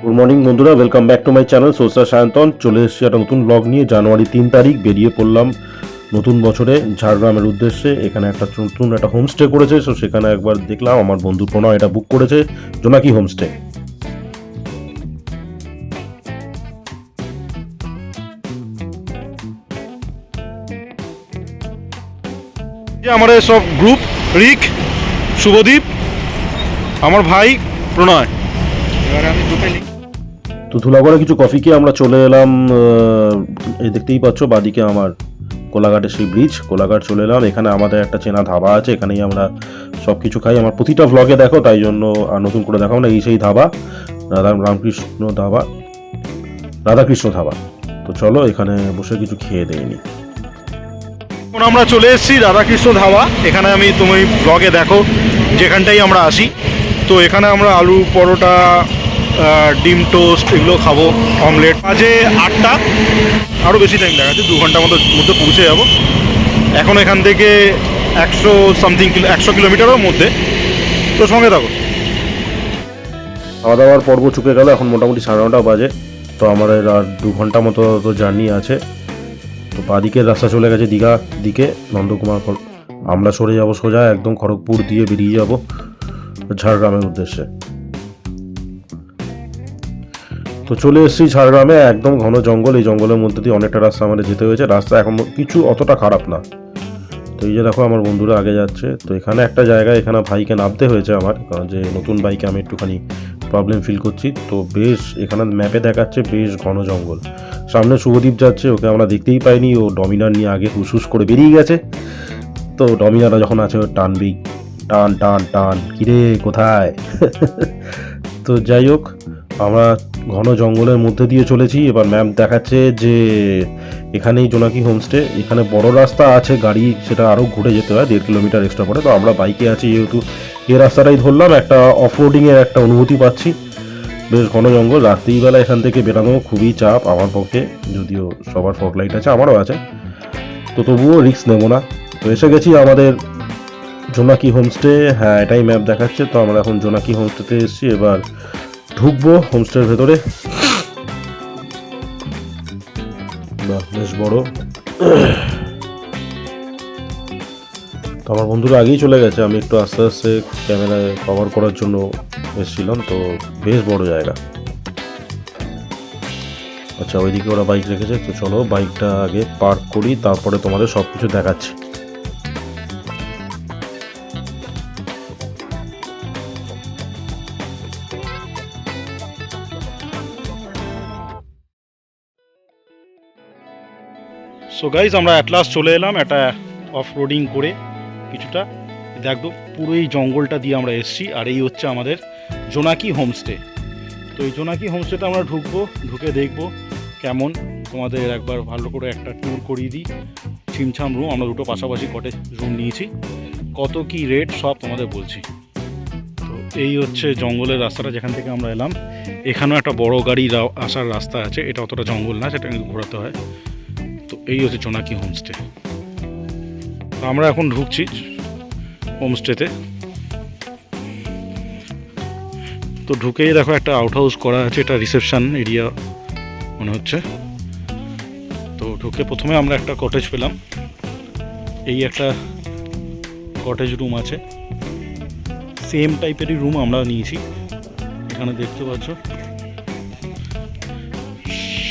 Good morning বন্ধুরা, welcome back to my channel social Sayantan. চলে এসেছি একটা নতুন ব্লগ নিয়ে। জানুয়ারি 3 তারিখ বেরিয়ে পড়লাম নতুন বছরে ঝাড়গ্রামের উদ্দেশ্যে। এখানে একটা নতুন একটা হোমস্টে করেছে, সো সেখানে একবার দেখলাম। আমার বন্ধু প্রণয় এটা বুক করেছে, জোনাকি হোমস্টে। আমাদের সব গ্রুপ, রিক, শুভদীপ, আমার ভাই প্রণয়। এবার আমি গ্রুপে তো ধুলাগড়ে কিছু কফি খেয়ে আমরা চলে এলাম। এই দেখতেই পাচ্ছ বাদিকে আমার কোলাঘাটের সেই ব্রিজ, কোলাঘাট চলে এলাম। এখানে আমাদের একটা চেনা ধাবা আছে, এখানেই আমরা সব কিছু খাই। আমার প্রতিটা ভ্লগে দেখো, তাই জন্য আর নতুন করে দেখাও না। এই সেই ধাবা, রাধাকৃষ্ণ ধাবা। তো চলো এখানে বসে কিছু খেয়ে দেয়নি। এখন আমরা চলে এসেছি রাধাকৃষ্ণ ধাবা। এখানে আমি তুমি ব্লগে দেখো যেখানটাই আমরা আসি। তো এখানে আমরা আলু পরোটা, ডিম টোস্ট এগুলো খাবো, অমলেট। বাজে 8টা, আরও বেশি টাইম দেখাচ্ছে, 2 ঘন্টার মধ্যে পৌঁছে যাব। এখন এখান থেকে 100 কিলোমিটারের মধ্যে। তো সঙ্গে থাকো। খাওয়া দাওয়ার পর্ব চুকে গেল, এখন মোটামুটি 9:30 বাজে। তো আমাদের আর 2 ঘন্টা মতো তো জার্নি আছে। তো বাদিকের রাস্তা চলে গেছে দীঘা দিকে, নন্দকুমার। আমরা সরে যাব সোজা একদম খড়গপুর দিয়ে বেরিয়ে যাব ঝাড়গ্রামের উদ্দেশ্যে। তো চলে এসেছি ঝাড়গ্রামে, একদম ঘন জঙ্গল। এই জঙ্গলের মধ্যে দিয়ে অনেকটা রাস্তা আমাদের যেতে হয়েছে। রাস্তা এখন কিছু অতটা খারাপ না। তো এই যে দেখো আমার বন্ধুরা আগে যাচ্ছে। তো এখানে একটা জায়গায় এখানে ভাইকে নামতে হয়েছে আমার, কারণ যে নতুন বাইকে আমি একটুখানি প্রবলেম ফিল করছি। তো বেশ এখানে ম্যাপে দেখাচ্ছে বেশ ঘন জঙ্গল। সামনে শুভদীপ যাচ্ছে, ওকে আমরা দেখতেই পাইনি। ও ডমিনার নিয়ে আগে হুসহুস করে বেরিয়ে গেছে। তো ডমিনাররা যখন আছে ও টানবেই, টান টান টান, কিরে কোথায়? তো যাই হোক, আমরা ঘন জঙ্গলের মধ্যে দিয়ে চলেছি। এবার ম্যাপ দেখাচ্ছে যে এখানেই জোনাকি হোমস্টে। এখানে বড় রাস্তা আছে, গাড়ি সেটা আরও ঘুরে যেতে হয়, 1.5 কিলোমিটার এক্সট্রা পড়ে। তো আমরা বাইকে আছি যেহেতু এই রাস্তাটাই ধরলাম, একটা অফরোডিংয়ের একটা অনুভূতি পাচ্ছি। বেশ ঘন জঙ্গল, রাত্রিবেলা এখান থেকে বেরানো খুবই চাপ আমার পক্ষে, যদিও সবার ফগ লাইট আছে, আমারও আছে। তো তবুও রিস্ক নেবো না। তো এসে গেছি আমাদের জোনাকি হোমস্টে। হ্যাঁ, এটাই ম্যাপ দেখাচ্ছে। তো আমরা এখন জোনাকি হোমস্টেতে এসেছি। এবার ঢুকবো হোমস্টের ভেতরে। বেশ বড়। তো আমার বন্ধুরা আগেই চলে গেছে, আমি একটু আস্তে আস্তে ক্যামেরায় কভার করার জন্য এসেছিলাম। তো বেশ বড় জায়গা। আচ্ছা, ওইদিকে ওরা বাইক রেখেছে। তো চলো বাইকটা আগে পার্ক করি, তারপরে তোমাদের সব কিছু দেখাচ্ছি। সো গাইজ, আমরা অ্যাট লাস্ট চলে এলাম একটা অফ রোডিং করে কিছুটা। দেখো পুরো এই জঙ্গলটা দিয়ে আমরা এসেছি। আর এই হচ্ছে আমাদের জোনাকি হোমস্টে। তো এই জোনাকি হোমস্টেটা আমরা ঢুকবো, ঢুকে দেখবো কেমন। তোমাদের একবার ভালো করে একটা ট্যুর করিয়ে দিই। ছিমছাম রুম, আমরা দুটো পাশাপাশি কটেজ রুম নিয়েছি। কত কি রেট সব তোমাদের বলছি। তো এই হচ্ছে জঙ্গলের রাস্তাটা যেখান থেকে আমরা এলাম। এখানেও একটা বড় গাড়ি আসার রাস্তা আছে, এটা অতটা জঙ্গল না, সেটা কিন্তু ঘোরাতে হয়। তো এই হচ্ছে জোনাকি হোমস্টে। তো আমরা এখন ঢুকছি হোমস্টেতে। তো ঢুকেই দেখো একটা আউট হাউস করা আছে, এটা রিসেপশন এরিয়া মনে হচ্ছে। তো ঢুকে প্রথমে আমরা একটা কটেজ পেলাম। এই একটা কটেজ রুম আছে, সেম টাইপেরই রুম আমরা নিয়েছি। এখানে দেখতে পাচ্ছ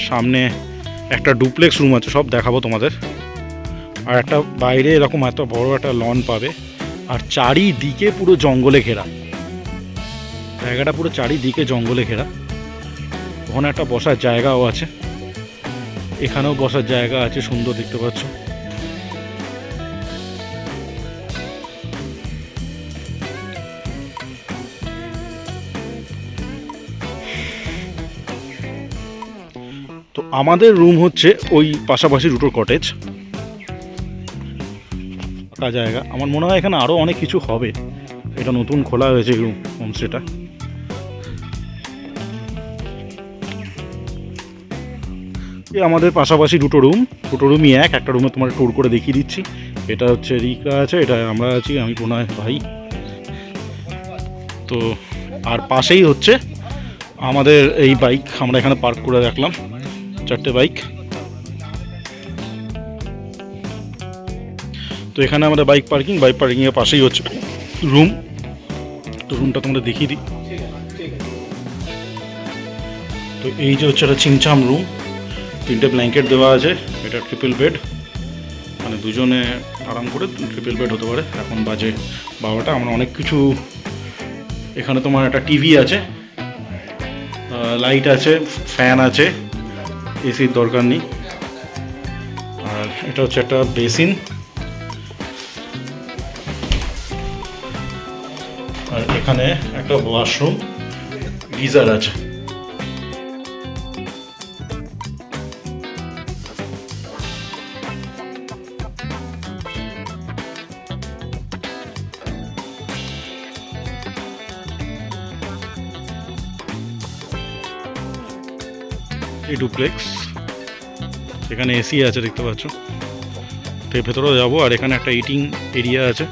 সামনে একটা ডুপ্লেক্স রুম আছে, সব দেখাবো তোমাদের। আর একটা বাইরে এরকম এত বড় একটা লন পাবে। আর চারিদিকে পুরো জঙ্গলে ঘেরা, জায়গাটা পুরো চারিদিকে জঙ্গলে ঘেরা। ওখানে একটা বসার জায়গাও আছে, এখানেও বসার জায়গা আছে, সুন্দর দেখতে পাচ্ছ। তো আমাদের রুম হচ্ছে ওই পাশাপাশি দুটো কটেজ, ফাঁকা জায়গা। আমার মনে হয় এখানে আরও অনেক কিছু হবে, এটা নতুন খোলা হয়েছে রুম হোমস্টেটা। আমাদের পাশাপাশি দুটো রুমই একটা রুমে তোমার ট্যুর করে দেখিয়ে দিচ্ছি। এটা হচ্ছে রিকরা আছে, এটা আমরা আছি, আমি প্রণয় ভাই। তো আর পাশেই হচ্ছে আমাদের এই বাইক আমরা এখানে পার্ক করে রাখলাম, 4টে বাইক। তো এখানে আমাদের বাইক পার্কিংয়ের পাশেই হচ্ছে রুম। তো রুমটা তোমাদের দেখিয়ে দিই। তো এই যে হচ্ছে একটা চিংচাম রুম, 3টে ব্ল্যাঙ্কেট দেওয়া আছে, এটা ট্রিপল বেড, মানে দুজনে আরাম করে ট্রিপল বেড হতে পারে। এখন বাজে 12টা, আমরা অনেক কিছু এখানে, তোমার একটা টিভি আছে, লাইট আছে, ফ্যান আছে, এসির দরকার নেই। আর এটা হচ্ছে একটা বেসিন, আর এখানে একটা ওয়াশরুম, গিজার আছে। এই ডুপ্লেক্স, এখানে এসি আছে দেখতে পাচ্ছ। তো এর ভেতরেও যাবো। আর এখানে একটা ইটিং এরিয়া আছে,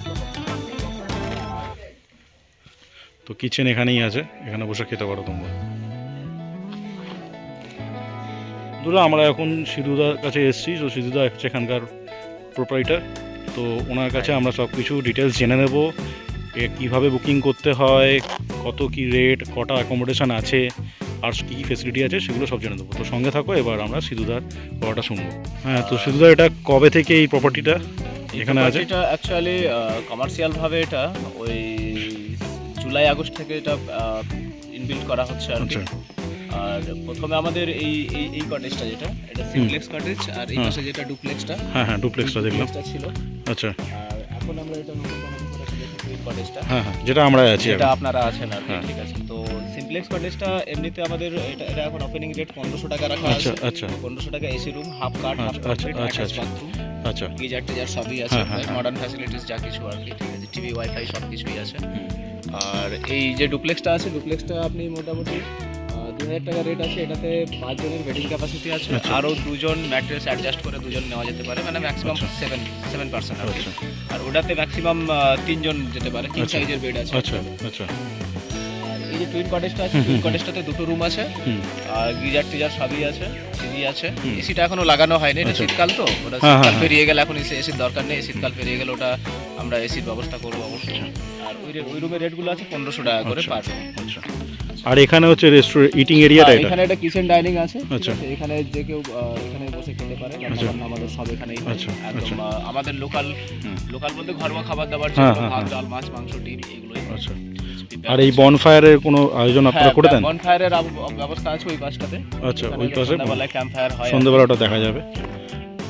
তো কিচেন এখানেই আছে, এখানে বসে খেতে পারো তোমরা। বন্ধুরা আমরা এখন সিধুদার কাছে এসেছি। তো সিধুদা হচ্ছে এখানকার প্রোপাইটার। তো ওনার কাছে আমরা সব কিছু ডিটেলস জেনে নেব, কীভাবে বুকিং করতে হয়, কত কি রেট, কটা অ্যাকোমোডেশন আছে, আর কী কী ফেসিলিটি আছে সেগুলো সব জেনে দেবো। তো সঙ্গে থাকো, এবার আমরা সিধুদার কথাটা শুনবো। হ্যাঁ, তো সিধুদা এটা কবে থেকে এই প্রপার্টিটা এখানে আছে? এটা অ্যাকচুয়ালি কমার্শিয়াল ভাবে এটা ওই জুলাই আগস্ট থেকে এটা ইনবিল্ড করা হচ্ছে আর কি। আচ্ছা। আর প্রথমে আমাদের এই কটেজটা যেটা, এটা সিমপ্লেক্স কটেজ, আর এই পাশে যেটা ডুপ্লেক্সটা, হ্যাঁ ডুপ্লেক্সটা দেখলাম। ছিল। আচ্ছা। আর এখন আমরা এটা নতুন বানানো করেছি টুইন কটেজটা, হ্যাঁ, যেটা আমরা আছি এটা এখন। আপনারা আছেন আর কি, হ্যাঁ। ঠিক আছে। তো সিমপ্লেক্স কটেজটা এমনিতে আমাদের এটা এখন ওপেনিং রেট 1500 টাকা রাখা আচ্ছা, আছে। আচ্ছা, 1500 টাকা এসি রুম, হাফ কাট, হাফ আচ্ছা, কমপ্লিট, আচ্ছা, অ্যাটাচ আচ্ছা। বাথরুম, আচ্ছা। গিজার টিজার সবই আছে, হ্যাঁ, হ্যাঁ, মডার্ন ফ্যাসিলিটিস যা কিছু আর কি, ঠিক আছে, টিভি ওয়াইফাই সব কিছুই আছে। আর এই যে ডুপ্লেক্সটা আছে, ডুপ্লেক্সটা আপনি মোটামুটি 2000 টাকা রেট আছে। এটাতে 5 জনের বেডিং ক্যাপাসিটি আছে, আচ্ছা। আরও 2 জন ম্যাট্রেস অ্যাডজাস্ট করে 2 জন নেওয়া যেতে পারে, মানে ম্যাক্সিমাম 7% আর কি। আচ্ছা, আর ওটাতে ম্যাক্সিমাম 3 জন যেতে পারে, কিং আচ্ছা। সাইজের বেড আছে। আচ্ছা, আচ্ছা। আর এই যে টুইন কটেজটা আছে, টুইন কটেজটাতে 2টো রুম আছে, হুম। আর গিজার টিজার সবই আছে, টিভি আছে। হুম। এসিটা এখনো লাগানো হয়নি, এটা আচ্ছা। শীতকাল তো, ওটা হ্যাঁ, শীতকাল হ্যাঁ, পেরিয়ে গেলে এখন এসির দরকার নেই, শীতকাল পেরিয়ে গেলে ওটা আমরা এসির ব্যবস্থা করবো অবশ্যই। আর ওই রুমের রেটগুলো আছে 1500 টাকা করে আচ্ছা, পার রুম। আচ্ছা। আর এখানে হচ্ছে রেস্টুরেন্ট, ইটিং এরিয়াটা এটা? এখানে একটা কিচেন ডাইনিং আছে, ঠিক আচ্ছা। আছে? এখানে যে কেউ এখানে বসে খেতে পারে, আচ্ছা। রান্না আমাদের সব এখানেই হয়। আচ্ছা, একদম আচ্ছা। আমাদের লোকাল বলতে ঘরোয়া খাবার দাবার, হ্যাঁ, যেগুলো হ্যাঁ, ভাত হ্যাঁ। ডাল মাছ মাংস ডিম এগুলোই। আচ্ছা। আর এই বনফায়ারের কোনো আয়োজন আপনারা করে দেন? বনফায়ারের ব্যবস্থা আছে ওই পাশটাতে। আচ্ছা, ওই পাশে সন্ধ্যাবেলায় ক্যাম্প ফায়ার হয়, সন্ধ্যেবেলা ওটা দেখা যাবে।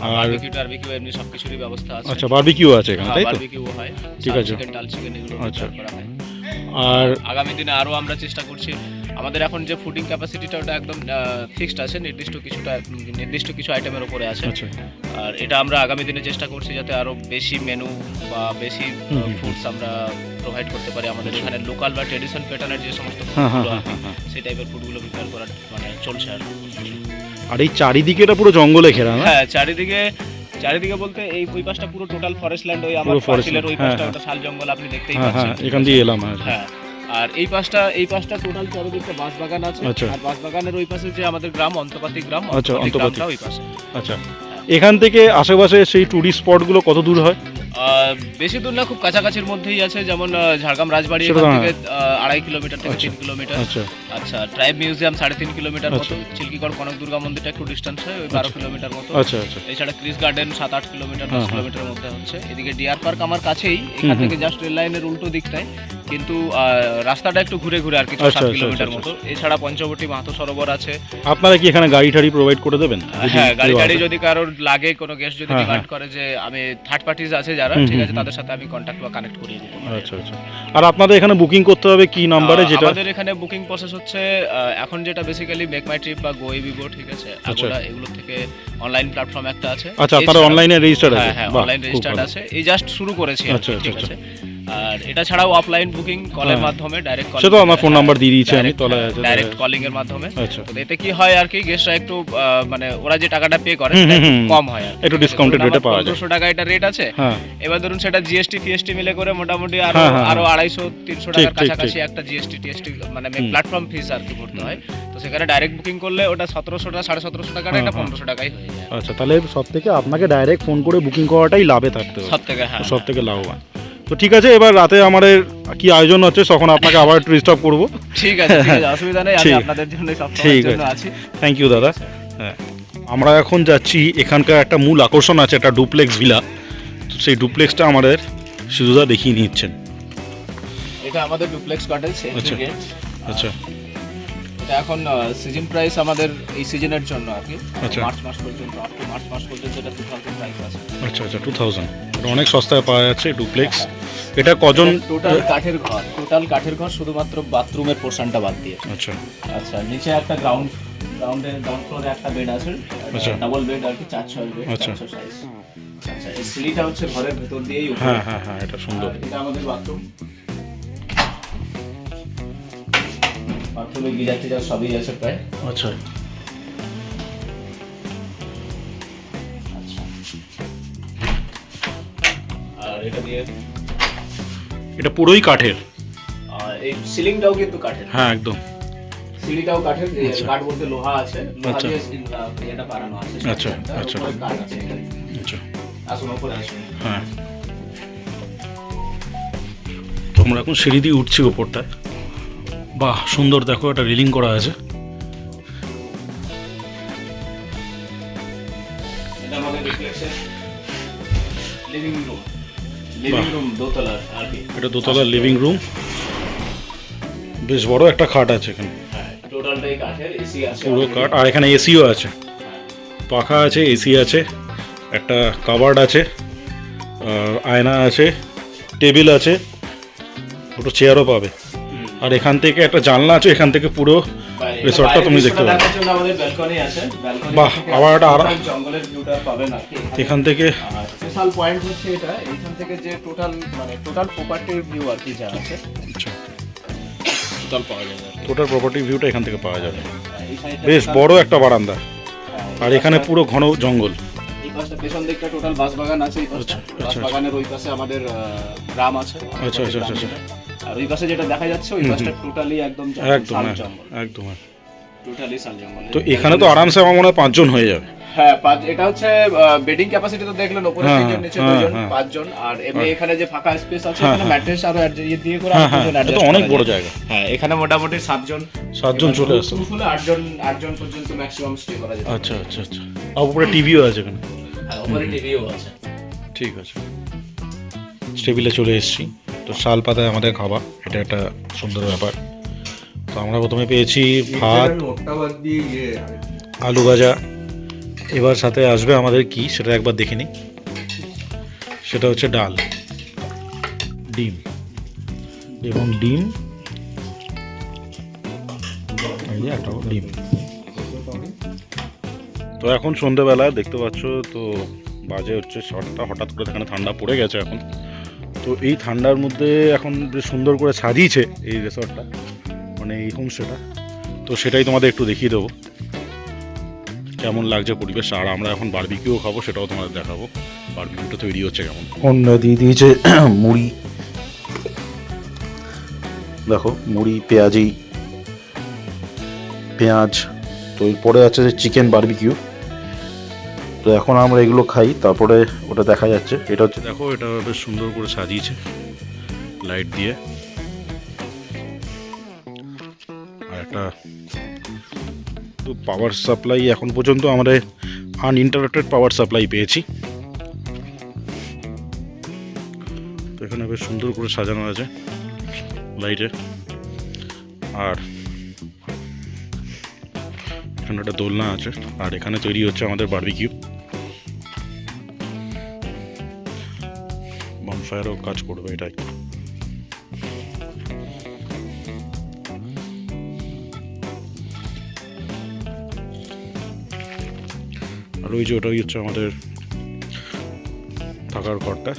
আর বারবিকিউ এমনি সব কিছুরই ব্যবস্থা আছে। আচ্ছা, বারবিকিউ আছে এখানে, তাই তো? বারবিকিউ হয়, ঠিক আছে। চিকেন ডাল চিকেন এগুলো আচ্ছা। prepare করা হয়। আর আগামী দিনে আরও আমরা চেষ্টা করছি, আমাদের এখন যে ফুডিং ক্যাপাসিটিটা ওটা একদম ফিক্সড আছে, নির্দিষ্ট কিছু আইটেমের উপরে আছে। আচ্ছা, আর এটা আমরা আগামী দিনে চেষ্টা করছি যাতে আরও বেশি মেনু বা বেশি ফুডস আমরা প্রোভাইড করতে পারি। আমাদের এখানে লোকাল বা ট্রেডিশন প্যাটার্নের যে সমস্ত হ্যাঁ, হ্যাঁ, ফুডগুলো হ্যাঁ, হ্যাঁ। সেই টাইপের ফুডগুলো প্রিপেয়ার করার মানে চলছে আর আর এই চারিদিকে এটা পুরো জঙ্গলে ঘেরা না? হ্যাঁ, চারিদিকে বলতে এই ওই পাশটা পুরো টোটাল ফরেস্ট ল্যান্ড, ওই আমার পুরো forest পাঁচিলের ওই land, পাশটা হ্যাঁ, ওটা শাল জঙ্গল আপনি দেখতেই হ্যাঁ, পাচ্ছেন। হ্যাঁ, এখান দিয়ে এলাম। হ্যাঁ, হ্যাঁ, আর এই পাশটা টোটাল চারিদিকে বাঁশ বাগান আছে। আচ্ছা। আর বাঁশ বাগানের ওই পাশে যে আমাদের গ্রাম অন্তপাতি গ্রাম, আচ্ছা, অন্তপাতি। গ্রামটা ওই পাশে। আচ্ছা। এখান থেকে আশেপাশে সেই টুরিস্ট স্পটগুলো কত দূর হয়? বেশি দূর না, খুব কাছাকাছির মধ্যেই আছে, যেমন ঝাড়গ্রাম রাজবাড়ি সেটা এখান তো থেকে 2.5 কিলোমিটার থেকে 3 কিলোমিটার। আচ্ছা, আচ্ছা, ট্রাইব মিউজিয়াম 3.5 কিলোমিটার মতো, আচ্ছা। চিল্কিগড় কনক দুর্গা মন্দিরটা একটু ডিস্টেন্স হয়, ওই 12 কিলোমিটার মতো। আচ্ছা, আচ্ছা। এছাড়া ক্রিস গার্ডেন 7-8 কিলোমিটার, 10 হ্যাঁ, হ্যাঁ। কিলোমিটারের মধ্যে হচ্ছে। এদিকে ডিয়ার পার্ক আমার কাছেই, এখান হুম, থেকে জাস্ট রেল লাইনের উল্টো দিকটায়, কিন্তু রাস্তাটা একটু ঘুরে আর কিছু আচ্ছা, 7 আচ্ছা, কিলোমিটার আচ্ছা, মতো। এছাড়া পঞ্চবটী মাহাতো সরোবর আছে। আপনারা কি এখানে গাড়ি টাড়ি প্রোভাইড করে দেবেন? যদি হ্যাঁ, গাড়ি কেউ টাড়ি আসে? যদি কারোর লাগে, কোনো গেস্ট যদি হ্যাঁ, ডিমান্ড করে যে আমি থার্ড পার্টিজ আছে যারা, হুম, ঠিক হুম, আছে, হুম। তাদের সাথে আমি কন্ট্যাক্ট বা কানেক্ট করিয়ে দেবো। আচ্ছা, আচ্ছা। আর আপনাদের এখানে বুকিং করতে হবে কি নাম্বারে? যেটা আমাদের এখানে বুকিং প্রসেস হচ্ছে এখন যেটা বেসিক্যালি মেক মাই ট্রিপ বা গোইবিগো, ঠিক আছে, আগোড়া এগুলো থেকে অনলাইন প্ল্যাটফর্ম একটা আছে। আচ্ছা, আপনারা অনলাইনে রেজিস্টার্ড আছে? হ্যাঁ, বাহ, অনলাইন খুব রেজিস্টার্ড ভালো। আছে, এই জাস্ট শুরু করেছি আর কি, আচ্ছা, ঠিক আচ্ছা, আছে। আর এটা ছাড়াও অফলাইন বুকিং কলের হ্যাঁ। মাধ্যমে ডাইরেক্ট সে তো আমার ফোন নাম্বার দিয়ে দিয়েছি আমি, তলায় আছে, ডাইরেক্ট তলায়। কলিং এর মাধ্যমে। আচ্ছা। তো এতে কি হয় আর কি, গেস্টরা একটু মানে ওরা যে টাকাটা পে করে হুম, সেটা হুম, একটু হুম। কম হয় আর কি। একটু discounted ধরুন rate এ আমার পাওয়া যায়। 1500 টাকা এটা রেট আছে, হ্যাঁ এবার ধরুন সেটা জিএসটি ফিএসটি মিলে করে মোটামুটি আরো হ্যাঁ, হ্যাঁ, আরো হ্যাঁ। 250-300 ঠিক, টাকার ঠিক, কাছাকাছি ঠিক। একটা জিএসটি টিএসটি মানে হুম। প্ল্যাটফর্ম ফিস আর কি ভরতে হয়। তো সেখানে ডাইরেক্ট বুকিং করলে ওটা 1700 টাকা 1750 টাকাটা হ্যাঁ, এটা হ্যাঁ। 1500 টাকাই হয়ে যায় আচ্ছা, তাহলে সব থেকে আপনাকে ডাইরেক্ট ফোন করে বুকিং করাটাই লাভে থাকতে হবে, সব থেকে। হ্যাঁ সব থেকে লাভবান। তো ঠিক আছে, এবার রাতে আমাদের কি আয়োজন হচ্ছে তখন আপনাকে আবার একটু ডিস্টার্ব করবো। ঠিক আছে, ঠিক আছে, অসুবিধা নেই, আমি ঠিক। আপনাদের জন্য সব ঠিক জন্য আছে। আছি। থ্যাংক ইউ দাদা। হ্যাঁ, আমরা এখন যাচ্ছি, এখানকার একটা মূল আকর্ষণ আছে, একটা ডুপ্লেক্স ভিলা। তো সেই ডুপ্লেক্সটা আমাদের সিধুদা দেখিয়ে নিচ্ছেন। এটা আমাদের ডুপ্লেক্স কটেজ আচ্ছা। গেট। আচ্ছা এটা এখন সিজন প্রাইস আমাদের এই সিজনের জন্য আর কি, আচ্ছা। মার্চ মাস পর্যন্ত, আপ টু মার্চ মাস পর্যন্ত এটা 2000 প্রাইস আছে। আচ্ছা আচ্ছা, 2000, এটা অনেক সস্তায় পাওয়া যাচ্ছে ডুপ্লেক্স। এটা কজন? টোটাল কাঠের ঘর, টোটাল কাঠের ঘর, শুধুমাত্র বাথরুমের পোর্শনটা বাদ দিয়ে। আচ্ছা আচ্ছা, নিচে একটা গ্রাউন্ড ফ্লোরে একটা বেড আছে, আচ্ছা। ডাবল বেড আর কি, 4-6 বেড, আচ্ছা। 4 সাইজ। আচ্ছা, এই সিঁড়িটা হচ্ছে ঘরের ভেতর দিয়েই উপরে। হ্যাঁ হ্যাঁ হ্যাঁ, এটা সুন্দর। আর এটা আমাদের বাথরুম। বাথরুমে গিজার টিজার সবই আছে প্রায়। আচ্ছা আচ্ছা। আর এটা দিয়ে এটা পুরোই কাঠের? এই সিলিংটাও কিন্তু কাঠের, হ্যাঁ একদম। সিঁড়িটাও কাঠের, আচ্ছা। কাঠ বলতে লোহা আছে, লোহা আচ্ছা। দিয়ে এটা বানানো আছে। আচ্ছা, তার আচ্ছা। উপরে কাঠ আছে এখানে। আচ্ছা আসুন উপরে আসুন। হ্যাঁ, তো আমরা এখন সিঁড়ি দিয়ে উঠছি ওপরটায়। বাহ সুন্দর, দেখো এটা রিলিং করা আছে। এটা আমাদের রিফ্লেকশন লিভিং রুম দোতলার আর কি। এটা দোতলার লিভিং রুম, বেশ বড় একটা খাট আছে এখানে, হ্যাঁ, টোটালটাই কাঠের, এসি আছে পুরো already। কাঠ। আর এখানে এসিও আছে, পাখা আছে, এসি আছে, একটা কাবার্ড আছে, আয়না আছে, টেবিল আছে, দুটো চেয়ারও পাবে। আর এখান থেকে একটা জানলা আছে, এখান থেকে পুরো বাইরে- রিসর্টটা বাইরের তুমি দেখতে দৃশ্যটা পাবে। দেখার জন্য আমাদের ব্যালকনি আছে। ব্যালকনি বাহ, আবার একটা জঙ্গলের ভিউটা পাবেন আর কি এখান থেকে। স্পেশাল পয়েন্ট হচ্ছে এটা, এইখান থেকে যে টোটাল প্রপার্টির ভিউ আর কি যা আছে আচ্ছা, টোটাল পাওয়া যাবে আর কি। টোটাল প্রপার্টি ভিউটা এখান থেকে পাওয়া যাবে। এই সাইডটা বেশ total- বড় একটা বারান্দা, হ্যাঁ, আর এখানে পুরো ঘন জঙ্গল। এই পাশটা পেছন দিকটা টোটাল বাঁশ বাগান আছে। এই পাশটা আচ্ছা, বাঁশ আচ্ছা। বাগানের ওই পাশে আমাদের গ্রাম আছে। আচ্ছা, আচ্ছা, আচ্ছা, আচ্ছা। আর ওই পাশে যেটা দেখা যাচ্ছে ওই পাশটা টোটালি একদম একদম শাল হ্যাঁ, জঙ্গল, একদম হ্যাঁ। টোটালি শাল জঙ্গল। তো এখানে তো আরামসে আমার মনে হয় 5 জন হয়ে যাবে। হ্যাঁ, এটা হচ্ছে বেডিং ক্যাপাসিটি তো দেখলেন, উপরে হ্যাঁ, 3 জন, নিচে হ্যাঁ, 2 জন, হ্যাঁ। 5 জন। আর এমনি এখানে যে ফাঁকা স্পেস আছে, হ্যাঁ, এখানে হ্যাঁ। ম্যাট্রেস আর দিয়ে করে হ্যাঁ আর হ্যাঁ, দুজন এটা তো adjust অনেক করা বড় যায়। জায়গা। হ্যাঁ, এখানে মোটামুটি 7 জন চলে আসছে। হলে 8 জন পর্যন্ত ম্যাক্সিমাম স্টে করা যায়। আচ্ছা আচ্ছা আচ্ছা, আর উপরে টিভিও আছে এখানে। হ্যাঁ, উপরে টিভিও আছে। ঠিক আছে, টেবিলে চলে এসেছি। তো শাল পাতায় আমাদের খাবার, এটা একটা সুন্দর ব্যাপার। তো আমরা প্রথমে পেয়েছি ভাত, আলু ভাজা। এবার সাথে আসবে আমাদের কি সেটা একবার দেখে নিই। সেটা হচ্ছে ডাল, ডিম এবং ডিম, এই যে একটা ডিম। তো এখন সন্ধ্যেবেলা দেখতে পাচ্ছ, তো বাজে হচ্ছে 7টা। হঠাৎ করে এখানে ঠান্ডা পড়ে গেছে এখন। তো এই ঠান্ডার মধ্যে এখন বেশ সুন্দর করে সাজিয়েছে এই রিসর্টটা, মানে এই হোমস্টেটা। তো সেটাই তোমাদের একটু দেখিয়ে দেবো কেমন লাগছে পরিবেশ। আর আমরা এখন বারবিকিউ খাবো, সেটাও তোমাদের দেখাবো বারবিকিউটা তৈরি হচ্ছে কেমন। অন্য দিয়ে দিয়েছে মুড়ি, দেখো মুড়ি, পেঁয়াজ। তো এরপরে আছে যে চিকেন বারবিকিউ। তো এখন আমরা এগুলো খাই, তারপরে ওটা দেখা যাচ্ছে। এটা হচ্ছে, দেখো এটা বেশ সুন্দর করে সাজিয়েছে লাইট দিয়ে। আর একটা তো পাওয়ার সাপ্লাই, এখন পর্যন্ত আমরা আনইন্টারাপ্টেড পাওয়ার সাপ্লাই পেয়েছি। তো এখানে বেশ সুন্দর করে সাজানো আছে লাইটে। আর এখানে একটা দোলনা আছে। আর এখানে তৈরি হচ্ছে আমাদের বারবিকিউ। বনফায়ারও কাজ করবে এটাই। আর ওই যে ওটাই হচ্ছে আমাদের থাকার ঘরটা।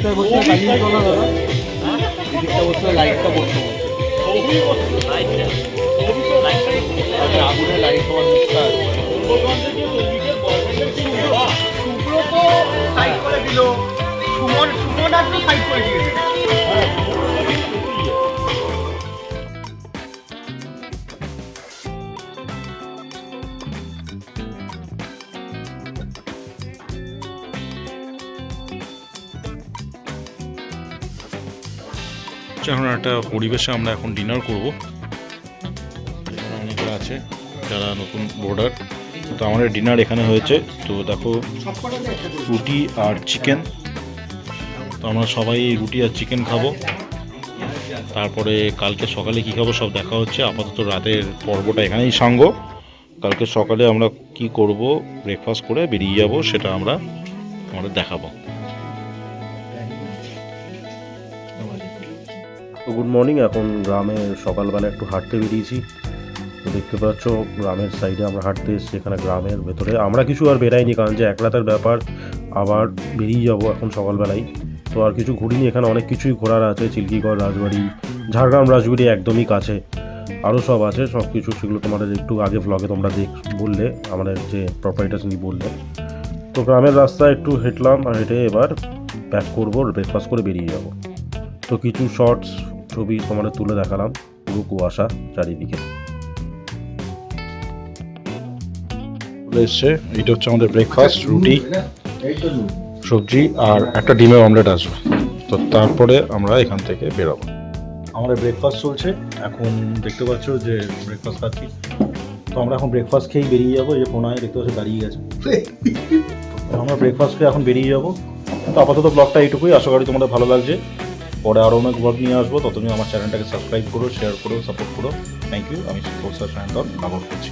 এদিকটায় বসে লাগিয়ে দিও না দাদা, এদিকটা বসে লাইটটা বসে আগুনের লাইট তোমার মুখটা এখন একটা পরিবেশে আমরা এখন ডিনার করব। এখানে অনেকে আছে যারা নতুন বোর্ডার, তো আমাদের ডিনার এখানে হয়েছে। তো দেখো রুটি আর চিকেন, তো আমরা সবাই রুটি আর চিকেন খাবো। তারপরে কালকে সকালে কি খাবো সব দেখা হচ্ছে। আপাতত রাতের পর্বটা এখানেই সাঙ্গ। কালকে সকালে আমরা কি করব, ব্রেকফাস্ট করে বেরিয়ে যাব, সেটা আমরা আমাদের দেখাবো। তো গুড মর্নিং। এখন গ্রামে সকালবেলা একটু হাঁটতে বেরিয়েছি। তো দেখতে পাচ্ছ গ্রামের সাইডে আমরা হাঁটতে এসেছি। এখানে গ্রামের ভেতরে আমরা কিছু আর বেরাইনি, কারণ যে এক রাতের ব্যাপার, আবার বেরিয়ে যাব এখন সকালবেলায়। তো আর কিছু ঘুরিনি, এখানে অনেক কিছুই ঘোরার আছে। চিল্কিগড় রাজবাড়ি, ঝাড়গ্রাম রাজবাড়ি একদমই কাছে, আরও সব আছে। সব কিছু সেগুলো তোমাদের একটু আগে ভ্লগে তোমরা বললে, আমাদের যে প্রপার্টার তিনি বললে। তো গ্রামের রাস্তায় একটু হেঁটলাম, আর হেঁটে এবার ব্যাক করবো, ব্রেকফাস্ট করে বেরিয়ে যাব। তো কিছু শর্টস ছবি তোমাদের তুলে দেখালাম, পুরো কুয়াশা চারিদিকে এসছে। এইটা হচ্ছে আমাদের ব্রেকফাস্ট, রুটি সবজি আর একটা ডিমের অমলেট আসবে। তো তারপরে আমরা এখান থেকে বেরোবো। আমাদের ব্রেকফাস্ট চলছে এখন, দেখতে পাচ্ছ যে ব্রেকফাস্ট খাচ্ছি। তো আমরা এখন ব্রেকফাস্ট খেয়েই বেরিয়ে যাবো। এই যে কোনায় দেখতে পাচ্ছ দাঁড়িয়ে গেছে। তো আমরা ব্রেকফাস্ট খেয়ে এখন বেরিয়ে যাবো। তো আপাতত ব্লগটা এইটুকুই, আশা করি তোমাদের ভালো লাগছে। পরে আরও অনেক ব্লগ নিয়ে আসবো। ততদিন আমার চ্যানেলটাকে সাবস্ক্রাইব করো, শেয়ার করো, সাপোর্ট করো। Thank you. আমি সায়ন্তন আবার করছি।